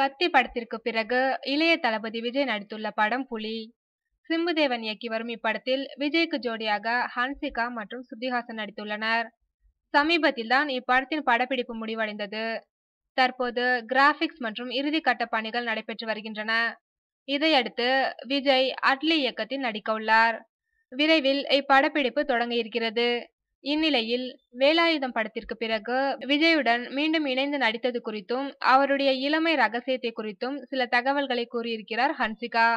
கத்தி படத்திற்கு பிறகு இளைய தளபதி விஜய் நடித்துள்ள படம் புலி. சிம்புதேவன் இயக்கி வரும் இப்படத்தில் விஜய்க்கு ஜோடியாக ஹன்சிகா மற்றும் ஸ்ருதிஹாசன் நடித்துள்ளனர். சமீபத்தில் தான் இப்படத்தின் படப்பிடிப்பு முடிவடைந்தது. தற்போது கிராபிக்ஸ் மற்றும் இறுதிக்கட்ட பணிகள் நடைபெற்று வருகின்றன. இதையடுத்து விஜய் அட்லி இயக்கத்தில் நடிக்க உள்ளார். விரைவில் இப்படப்பிடிப்பு தொடங்க இருக்கிறது. இந்நிலையில் வேலாயுதம் படத்திற்கு பிறகு விஜயுடன் மீண்டும் இணைந்து நடித்தது குறித்தும் அவருடைய இளமை ரகசியத்தை குறித்தும் சில தகவல்களை கூறியிருக்கிறார் ஹன்சிகா.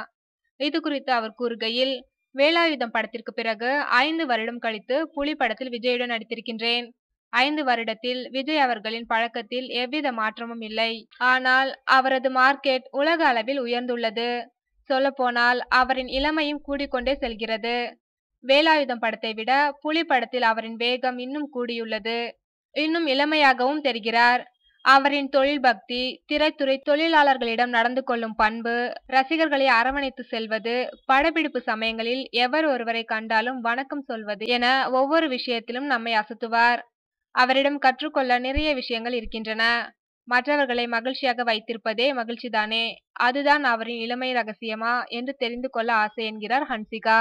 இது குறித்து அவர் கூறுகையில், வேலாயுதம் படத்திற்கு பிறகு 5 வருடம் கழித்து புலி படத்தில் விஜயுடன் நடித்திருக்கின்றேன். 5 வருடத்தில் விஜய் அவர்களின் பழக்கத்தில் எவ்வித மாற்றமும் இல்லை. ஆனால் அவரது மார்க்கெட் உலக அளவில் உயர்ந்துள்ளது. சொல்லப்போனால் அவரின் இளமையும் கூடிக்கொண்டே செல்கிறது. வேலாயுதம் படத்தை விட புலி படத்தில் அவரின் வேகம் இன்னும் கூடியுள்ளது. இன்னும் இளமையாகவும் தெரிகிறார். அவரின் தொழில் பக்தி, திரைத்துறை தொழிலாளர்களிடம் நடந்து கொள்ளும் பண்பு, ரசிகர்களை அரவணைத்து செல்வது, படப்பிடிப்பு சமயங்களில் எவர் ஒருவரை கண்டாலும் வணக்கம் சொல்வது என ஒவ்வொரு விஷயத்திலும் நம்மை அசத்துவார். அவரிடம் கற்றுக்கொள்ள நிறைய விஷயங்கள் இருக்கின்றன. மற்றவர்களை மகிழ்ச்சியாக வைத்திருப்பதே மகிழ்ச்சிதானே, அதுதான் அவரின் இளமை ரகசியமா என்று தெரிந்து கொள்ள ஆசை என்கிறார் ஹன்சிகா.